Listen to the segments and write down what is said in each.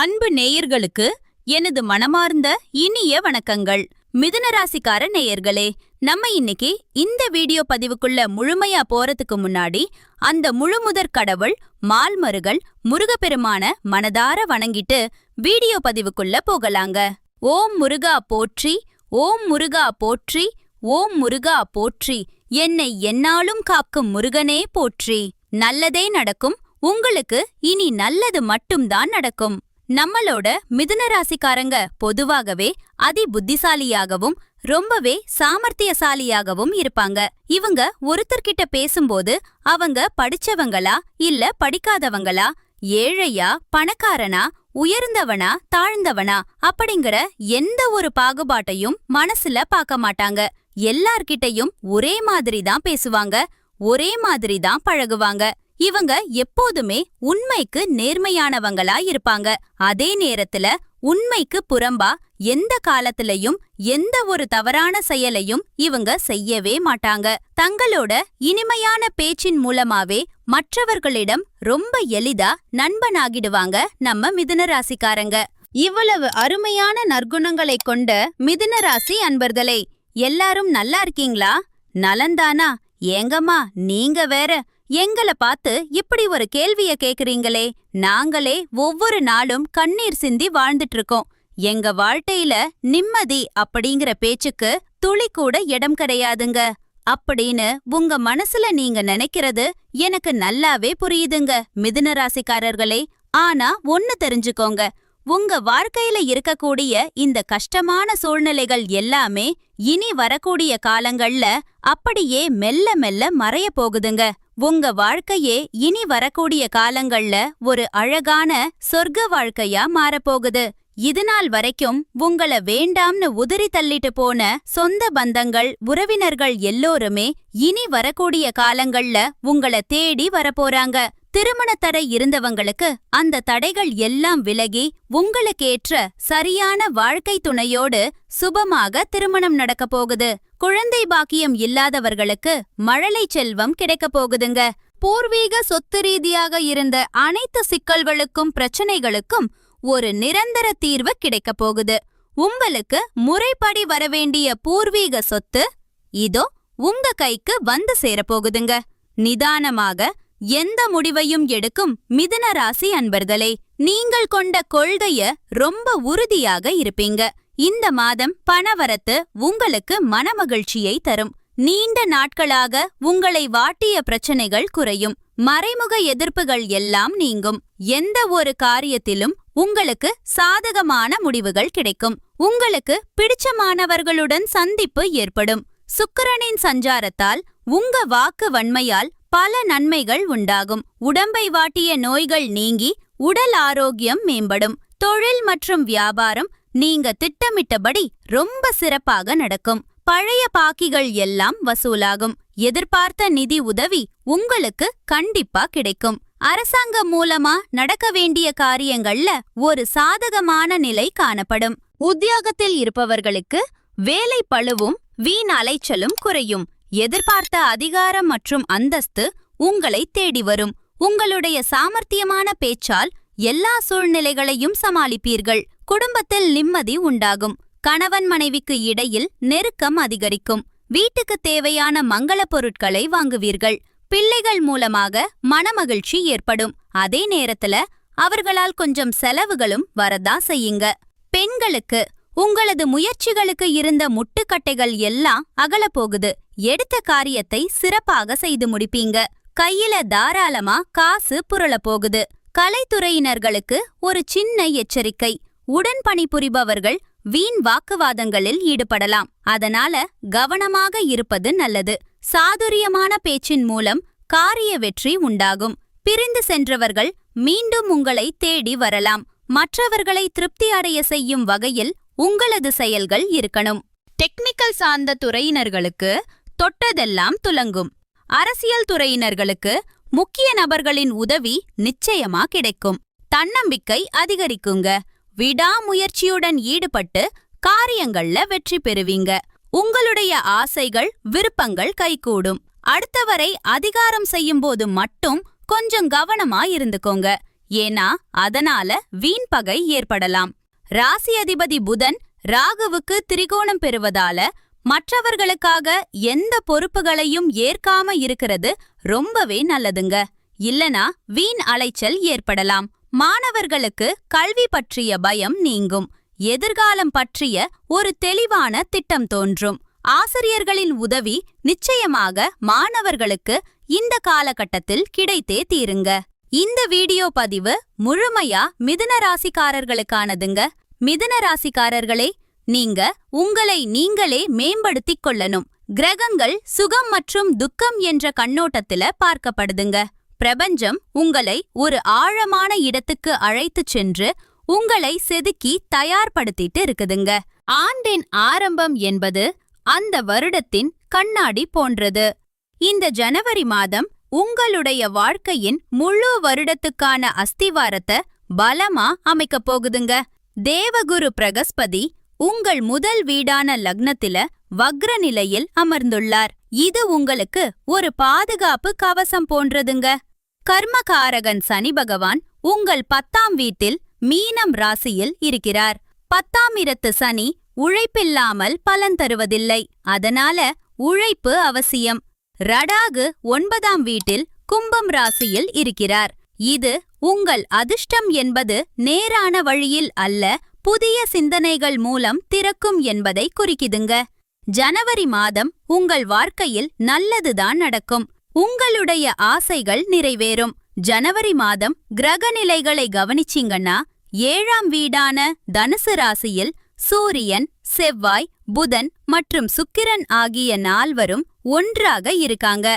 அன்பு நேயர்களுக்கு எனது மனமார்ந்த இனிய வணக்கங்கள். மிதுன ராசிக்கார நேயர்களே, நம்ம இன்னைக்கு இந்த வீடியோ பதிவுக்குள்ள முழுமையா போறதுக்கு முன்னாடி அந்த முழுமுதற் கடவுள் மால்மருகள் முருகப்பெருமான மனதார வணங்கிட்டு வீடியோ பதிவுக்குள்ள போகலாங்க. ஓம் முருகா போற்றி, ஓம் முருகா போற்றி, ஓம் முருகா போற்றி, என்னை எந்நாளும் காக்கும் முருகனே போற்றி. நல்லதே நடக்கும், உங்களுக்கு இனி நல்லது மட்டும்தான் நடக்கும். நம்மளோட மிதுன ராசிக்காரங்க பொதுவாகவே அதி புத்திசாலியாகவும் ரொம்பவே சாமர்த்தியசாலியாகவும் இருப்பாங்க. இவங்க ஒருத்தர்கிட்ட பேசும்போது அவங்க படிச்சவங்களா இல்ல படிக்காதவங்களா, ஏழையா பணக்காரனா, உயர்ந்தவனா தாழ்ந்தவனா அப்படிங்கிற எந்த ஒரு பாகுபாட்டையும் மனசுல பார்க்க மாட்டாங்க. எல்லார்கிட்டையும் ஒரே மாதிரி தான் பேசுவாங்க, ஒரே மாதிரி தான் பழகுவாங்க. இவங்க எப்போதுமே உண்மைக்கு நேர்மையானவங்களா இருப்பாங்க. அதே நேரத்துல உண்மைக்கு புறம்பா எந்த காலத்திலையும் எந்த ஒரு தவறான செயலையும் இவங்க செய்யவே மாட்டாங்க. தங்களோட இனிமையான பேச்சின் மூலமாவே மற்றவர்களிடம் ரொம்ப எளிதா நண்பனாகிடுவாங்க நம்ம மிதுன ராசிக்காரங்க. இவ்வளவு அருமையான நற்குணங்களை கொண்ட மிதுன ராசி அன்பர்களே, எல்லாரும் நல்லா இருக்கீங்களா? நலந்தானா? ஏங்கம்மா நீங்க வேற எங்கள பார்த்து இப்படி ஒரு கேள்விய கேக்குறீங்களே. நாங்களே ஒவ்வொரு நாளும் கண்ணீர் சிந்தி வாழ்ந்துட்டு இருக்கோம். எங்க வாழ்க்கையில நிம்மதி அப்படிங்கிற பேச்சுக்கு துளி கூட இடம் கிடையாதுங்க அப்படின்னு உங்க மனசுல நீங்க நினைக்கிறது எனக்கு நல்லாவே புரியுதுங்க மிதுன ராசிக்காரர்களே. ஆனா ஒன்னு தெரிஞ்சுக்கோங்க, உங்க வாழ்க்கையில இருக்கக்கூடிய இந்த கஷ்டமான சூழ்நிலைகள் எல்லாமே இனி வரக்கூடிய காலங்கள்ல அப்படியே மெல்ல மெல்ல மறைய போகுதுங்க. உங்க வாழ்க்கையே இனி வரக்கூடிய காலங்கள்ல ஒரு அழகான சொர்க்க வாழ்க்கையா மாறப்போகுது. இதுநாள் வரைக்கும் உங்கள வேண்டாம்னு உதிரி தள்ளிட்டு போன சொந்த பந்தங்கள் உறவினர்கள் எல்லோருமே இனி வரக்கூடிய காலங்கள்ல உங்கள தேடி வரப்போறாங்க. திருமண தடை இருந்தவங்களுக்கு அந்த தடைகள் எல்லாம் விலகி உங்களுக்கேற்ற சரியான வாழ்க்கை துணையோடு சுபமாக திருமணம் நடக்க போகுது. குழந்தை பாக்கியம் இல்லாதவர்களுக்கு மழலை செல்வம் கிடைக்க போகுதுங்க. பூர்வீக சொத்து ரீதியாக இருந்த அனைத்து சிக்கல்களுக்கும் பிரச்சனைகளுக்கும் ஒரு நிரந்தர தீர்வு கிடைக்க போகுது. உங்களுக்கு முறைப்படி வரவேண்டிய பூர்வீக சொத்து இதோ உங்க கைக்கு வந்து சேரப்போகுதுங்க. நிதானமாக எந்த முடிவையும் எடுக்கும் மிதுன ராசி அன்பர்களே, நீங்கள் கொண்ட கொள்கைய ரொம்ப உறுதியாக இருப்பீங்க. இந்த மாதம் பணவரத்து உங்களுக்கு மனமகிழ்ச்சியை தரும். நீண்ட நாட்களாக உங்களை வாட்டிய பிரச்சனைகள் குறையும். மறைமுக எதிர்ப்புகள் எல்லாம் நீங்கும். எந்த ஒரு காரியத்திலும் உங்களுக்கு சாதகமான முடிவுகள் கிடைக்கும். உங்களுக்கு பிடிச்சமானவர்களுடன் சந்திப்பு ஏற்படும். சுக்கிரனின் சஞ்சாரத்தால் உங்க வாக்கு வன்மையால் பல நன்மைகள் உண்டாகும். உடம்பை வாட்டிய நோய்கள் நீங்கி உடல் ஆரோக்கியம் மேம்படும். தொழில் மற்றும் வியாபாரம் நீங்க திட்டமிட்டபடி ரொம்ப சிறப்பாக நடக்கும். பழைய பாக்கிகள் எல்லாம் வசூலாகும். எதிர்பார்த்த நிதி உதவி உங்களுக்கு கண்டிப்பா கிடைக்கும். அரசாங்கம் மூலமா நடக்க வேண்டிய காரியங்கள்ல ஒரு சாதகமான நிலை காணப்படும். உத்தியோகத்தில் இருப்பவர்களுக்கு வேலை பளுவும் வீண் அலைச்சலும் குறையும். எதிர்பார்த்த அதிகாரம் மற்றும் அந்தஸ்து உங்களை தேடி வரும். உங்களுடைய சாமர்த்தியமான பேச்சால் எல்லா சூழ்நிலைகளையும் சமாளிப்பீர்கள். குடும்பத்தில் நிம்மதி உண்டாகும். கணவன் மனைவிக்கு இடையில் நெருக்கம் அதிகரிக்கும். வீட்டுக்கு தேவையான மங்கள பொருட்களை வாங்குவீர்கள். பிள்ளைகள் மூலமாக மனமகிழ்ச்சி ஏற்படும். அதே நேரத்துல அவர்களால் கொஞ்சம் செலவுகளும் வரதா செய்யுங்க. பெண்களுக்கு உங்களது முயற்சிகளுக்கு இருந்த முட்டுக்கட்டைகள் எல்லாம் அகலப்போகுது. எடுத்த காரியத்தை சிறப்பாக செய்து முடிப்பீங்க. கையில தாராளமா காசு புரள போகுது. கலைத்துறையினர்களுக்கு ஒரு சின்ன எச்சரிக்கை. உடன் பணிபுரிபவர்கள் வீண் வாக்குவாதங்களில் ஈடுபடலாம். அதனால கவனமாக இருப்பது நல்லது. சாதுரியமான பேச்சின் மூலம் காரிய வெற்றி உண்டாகும். பிரிந்து சென்றவர்கள் மீண்டும் உங்களை தேடி வரலாம். மற்றவர்களை திருப்தி அடைய செய்யும் வகையில் உங்களது செயல்கள் இருக்கணும். டெக்னிக்கல் சார்ந்த துறையினர்களுக்கு தொட்டதெல்லாம் துலங்கும். அரசியல் துறையினர்களுக்கு முக்கிய நபர்களின் உதவி நிச்சயமா கிடைக்கும். தன்னம்பிக்கை அதிகரிக்குங்க. விடாமுயற்சியுடன் ஈடுபட்டு காரியங்கள்ல வெற்றி பெறுவீங்க. உங்களுடைய ஆசைகள் விருப்பங்கள் கைகூடும். அடுத்தவரை அதிகாரம் செய்யும் போது மட்டும் கொஞ்சம் கவனமா இருந்துக்கோங்க. ஏன்னா அதனால வீண் பகை ஏற்படலாம். ராசி அதிபதி புதன் ராகுவுக்கு திரிகோணம் பெறுவதால மற்றவர்களுக்காக எந்த பொறுப்புகளையும் ஏற்காம இருக்கிறது ரொம்பவே நல்லதுங்க. இல்லனா வீண் அலைச்சல் ஏற்படலாம். மாணவர்களுக்கு கல்வி பற்றிய பயம் நீங்கும். எதிர்காலம் பற்றிய ஒரு தெளிவான திட்டம் தோன்றும். ஆசிரியர்களின் உதவி நிச்சயமாக மாணவர்களுக்கு இந்த காலகட்டத்தில் கிடைத்தே தீருங்க. இந்த வீடியோ பதிவு முழுமையா மிதுன ராசிக்காரர்களுக்கானதுங்க. மிதுன ராசிக்காரர்களே, நீங்க உங்களை நீங்களே மேம்படுத்திக் கொள்ளணும். கிரகங்கள் சுகம் மற்றும் துக்கம் என்ற கண்ணோட்டத்துல பார்க்கப்படுதுங்க. பிரபஞ்சம் உங்களை ஒரு ஆழமான இடத்துக்கு அழைத்துச் சென்று உங்களை செதுக்கி தயார்படுத்திட்டு இருக்குதுங்க. ஆண்டின் ஆரம்பம் என்பது அந்த வருடத்தின் கண்ணாடி போன்றது. இந்த ஜனவரி மாதம் உங்களுடைய வாழ்க்கையின் முழு வருடத்துக்கான அஸ்திவாரத்தை பலமா அமைக்கப் போகுதுங்க. தேவகுரு பிரகஸ்பதி உங்கள் முதல் வீடான லக்னத்தில வக்ர நிலையில் அமர்ந்துள்ளார். இது உங்களுக்கு ஒரு பாதுகாப்பு கவசம் போன்றதுங்க. கர்மகாரகன் சனி பகவான் உங்கள் 10ஆம் வீட்டில் மீனம் ராசியில் இருக்கிறார். 10ஆம் இடத்து சனி உழைப்பில்லாமல் பலன் தருவதில்லை. அதனால உழைப்பு அவசியம். ரடாகு 9ஆம் வீட்டில் கும்பம் ராசியில் இருக்கிறார். இது உங்கள் அதிர்ஷ்டம் என்பது நேரான வழியில் அல்ல, புதிய சிந்தனைகள் மூலம் திறக்கும் என்பதை குறிக்குதுங்க. ஜனவரி மாதம் உங்கள் வாழ்க்கையில் நல்லதுதான் நடக்கும். உங்களுடைய ஆசைகள் நிறைவேறும். ஜனவரி மாதம் கிரக நிலைகளை கவனிச்சிங்கன்னா 7ஆம் வீடான தனுசு ராசியில் சூரியன், செவ்வாய், புதன் மற்றும் சுக்கிரன் ஆகிய 4வரும் ஒன்றாக இருக்காங்க.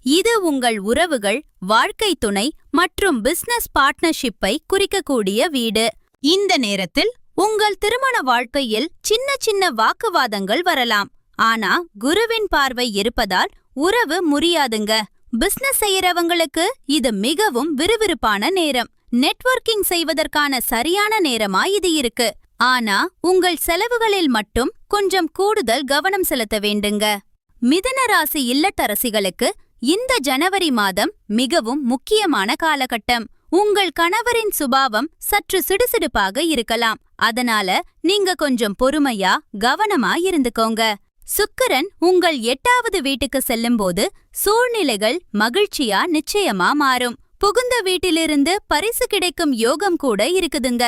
இது உங்கள் உறவுகள், வாழ்க்கை துணை மற்றும் பிசினஸ் பார்ட்னர்ஷிப்பை குறிக்கக்கூடிய வீடு. இந்த நேரத்தில் உங்கள் திருமண வாழ்க்கையில் சின்ன சின்ன வாக்குவாதங்கள் வரலாம். ஆனா குருவின் பார்வை இருப்பதால் உறவு முறியாதுங்க. பிசினஸ் செய்யறவங்களுக்கு இது மிகவும் விறுவிறுப்பான நேரம். நெட்வொர்க்கிங் செய்வதற்கான சரியான நேரமா இது இருக்கு. ஆனா உங்கள் செலவுகளில் மட்டும் கொஞ்சம் கூடுதல் கவனம் செலுத்த வேண்டுங்க. மிதுன ராசி இல்லத்தரசிகளுக்கு இந்த ஜனவரி மாதம் மிகவும் முக்கியமான காலகட்டம். உங்கள் கணவரின் சுபாவம் சற்று சிடுசிடுப்பாக இருக்கலாம். அதனால நீங்க கொஞ்சம் பொறுமையா கவனமா இருந்துக்கோங்க. சுக்கிரன் உங்கள் 8ஆவது வீட்டுக்கு செல்லும்போது சூழ்நிலைகள் மகிழ்ச்சியா நிச்சயமா மாறும். புகுந்த வீட்டிலிருந்து பரிசு கிடைக்கும் யோகம் கூட இருக்குதுங்க.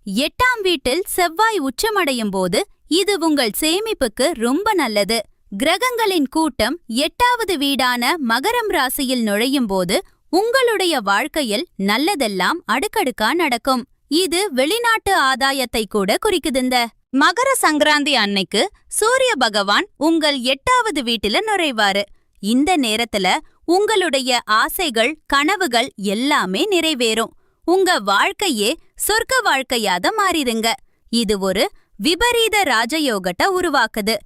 8ஆம் வீட்டில் செவ்வாய் உச்சமடையும் போது இது உங்கள் சேமிப்புக்கு ரொம்ப நல்லது. கிரகங்களின் கூட்டம் 8ஆவது வீடான மகரம் ராசியில் நுழையும் போது உங்களுடைய வாழ்க்கையில் நல்லதெல்லாம் அடுக்கடுக்கா நடக்கும். இது வெளிநாட்டு ஆதாயத்தை கூட குறிக்குதுங்க. மகர சங்கராந்தி அன்னைக்கு சூரிய பகவான் உங்கள் 8ஆவது வீட்டில நுழைவாரு. இந்த நேரத்துல உங்களுடைய ஆசைகள், கனவுகள் எல்லாமே நிறைவேறும். உங்க வாழ்க்கையே சொர்க்க வாழ்க்கையாத மாறிடுங்க. இது ஒரு விபரீத ராஜயோகத்தை உருவாக்குது.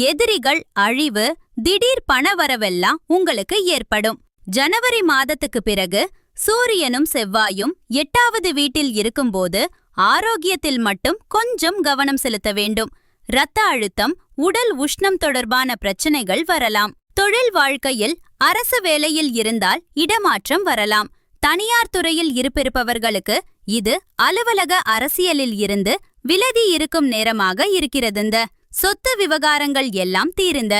எதிரிகள், அழிவு, திடீர் பணவரவெல்லாம் உங்களுக்கு ஏற்படும். ஜனவரி மாதத்துக்கு பிறகு சூரியனும் செவ்வாயும் 8ஆவது வீட்டில் இருக்கும்போது ஆரோக்கியத்தில் மட்டும் கொஞ்சம் கவனம் செலுத்த வேண்டும். இரத்த அழுத்தம், உடல் உஷ்ணம் தொடர்பான பிரச்சனைகள் வரலாம். தொழில் வாழ்க்கையில் அரசு வேலையில் இருந்தால் இடமாற்றம் வரலாம். தனியார் துறையில் இருப்பவர்களுக்கு இது அலுவலக அரசியலில் இருந்து விலகி இருக்கும் நேரமாக இருக்கிறதுங்க. சொத்து விவகாரங்கள் எல்லாம் தீர்ந்த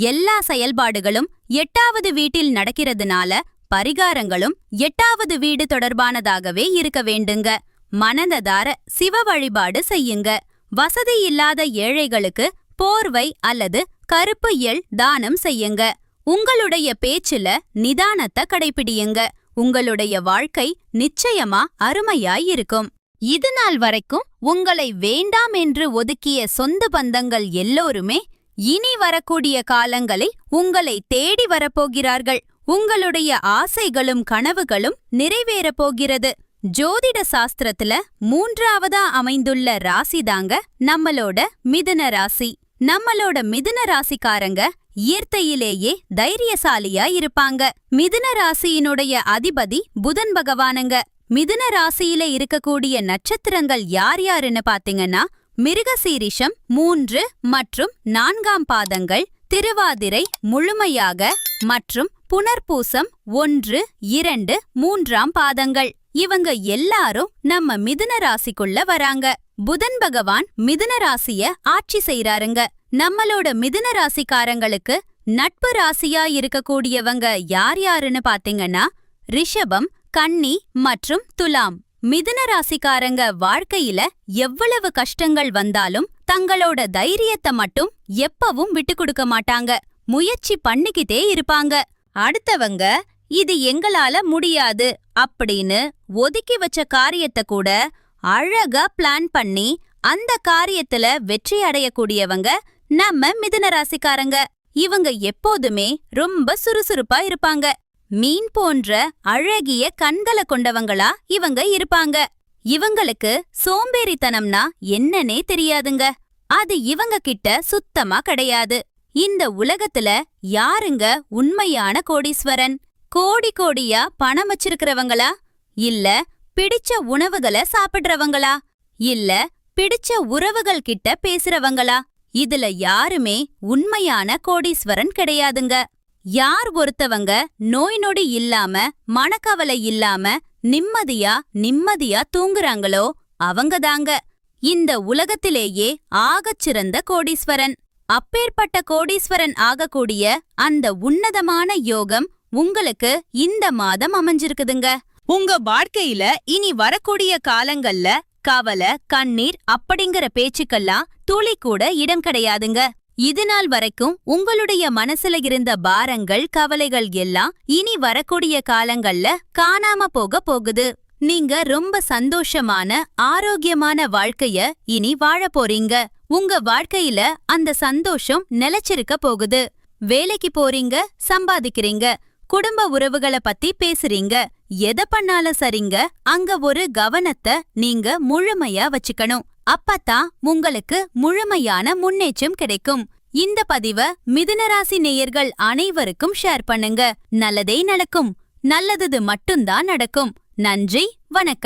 எல்லா செயல்பாடுகளும் 8ஆவது வீட்டில் நடக்கிறதுனால பரிகாரங்களும் 8ஆவது வீடு தொடர்பானதாகவே இருக்க வேண்டுங்க. மனதார சிவ வழிபாடு செய்யுங்க. வசதி இல்லாத ஏழைகளுக்கு போர்வை அல்லது கருப்பு எள் தானம் செய்யுங்க. உங்களுடைய பேச்சுல நிதானத்தை கடைபிடியுங்க. உங்களுடைய வாழ்க்கை நிச்சயமா அருமையாய் இருக்கும். இது நாள் வரைக்கும் உங்களை வேண்டாம் என்று ஒதுக்கிய சொந்த பந்தங்கள் எல்லோருமே இனி வரக்கூடிய காலங்களில் உங்களை தேடி வரப்போகிறார்கள். உங்களுடைய ஆசைகளும் கனவுகளும் நிறைவேறப் போகிறது. ஜோதிட சாஸ்திரத்துல 3ஆவதா அமைந்துள்ள ராசிதாங்க நம்மளோட மிதுன ராசி. நம்மளோட மிதுன ராசிக்காரங்க இயற்கையிலேயே தைரியசாலியா இருப்பாங்க. மிதுன ராசியினுடைய அதிபதி புதன் பகவானுங்க. மிதுன ராசியில இருக்கக்கூடிய நட்சத்திரங்கள் யார் யாருன்னு பாத்தீங்கன்னா மிருகசீரிஷம் 3 மற்றும் 4ஆம் பாதங்கள், திருவாதிரை முழுமையாக மற்றும் புனர்பூசம் 1, 2, 3ஆம் பாதங்கள். இவங்க எல்லாரும் நம்ம மிதுன ராசிக்குள்ள வராங்க. புதன் பகவான் மிதுன ராசிய ஆட்சி செய்றாருங்க. நம்மளோட மிதுன ராசிக்காரங்களுக்கு நட்பு ராசியா இருக்கக்கூடியவங்க யார் யாருன்னு பாத்தீங்கன்னா ரிஷபம், கன்னி மற்றும் துலாம். மிதுன ராசிக்காரங்க வாழ்க்கையில எவ்வளவு கஷ்டங்கள் வந்தாலும் தங்களோட தைரியத்தை மட்டும் எப்பவும் விட்டு கொடுக்க மாட்டாங்க. முயற்சி பண்ணிக்கிட்டே இருப்பாங்க. அடுத்தவங்க இது எங்களால முடியாது அப்படின்னு ஒதுக்கி வச்ச காரியத்தை கூட அழகா பிளான் பண்ணி அந்த காரியத்துல வெற்றி அடையக்கூடியவங்க நம்ம மிதுன ராசிக்காரங்க. இவங்க எப்போதுமே ரொம்ப சுறுசுறுப்பா இருப்பாங்க. மீன் போன்ற அழகிய கண்களை கொண்டவங்களா இவங்க இருப்பாங்க. இவங்களுக்கு சோம்பேறித்தனம்னா என்னன்னே தெரியாதுங்க. அது இவங்க கிட்ட சுத்தமா கிடையாது. இந்த உலகத்துல யாருங்க உண்மையான கோடீஸ்வரன்? கோடி கோடியா பணம் வச்சிருக்கிறவங்களா? இல்ல பிடிச்ச உணவுகளை சாப்பிடுறவங்களா? இல்ல பிடிச்ச உறவுகள் கிட்ட பேசுறவங்களா? இதுல யாருமே உண்மையான கோடீஸ்வரன் கிடையாதுங்க. யார் ஒருத்தவங்க நோய் நொடி இல்லாம மனக்கவலை இல்லாம நிம்மதியா தூங்குறாங்களோ அவங்கதாங்க இந்த உலகத்திலேயே ஆகச்சிறந்த கோடீஸ்வரன். அப்பேற்பட்ட கோடீஸ்வரன் ஆகக்கூடிய அந்த உன்னதமான யோகம் உங்களுக்கு இந்த மாதம் அமைஞ்சிருக்குதுங்க. உங்க வாழ்க்கையில இனி வரக்கூடிய காலங்கள்ல கவலை, கண்ணீர் அப்படிங்கிற பேச்சுக்கெல்லாம் துளி கூட இடம் கிடையாதுங்க. இதுநாள் வரைக்கும் உங்களுடைய மனசுல இருந்த பாரங்கள், கவலைகள் எல்லாம் இனி வரக்கூடிய காலங்கள்ல காணாம போகுது. நீங்க ரொம்ப சந்தோஷமான ஆரோக்கியமான வாழ்க்கைய இனி வாழ போறீங்க. உங்க வாழ்க்கையில அந்த சந்தோஷம் நிலைச்சிருக்க போகுது. வேலைக்கு போறீங்க, சம்பாதிக்கிறீங்க, குடும்ப உறவுகளை பத்தி பேசுறீங்க. எதை பண்ணாலும் சரிங்க, அங்க ஒரு கவனத்தை நீங்க முழுமையா வச்சுக்கணும். அப்பதான் உங்களுக்கு முழுமையான முன்னேற்றம் கிடைக்கும். இந்த பதிவை மிதுனராசி நேயர்கள் அனைவருக்கும் ஷேர் பண்ணுங்க. நல்லதே நடக்கும். நல்லது மட்டும்தான் நடக்கும். நன்றி, வணக்கம்.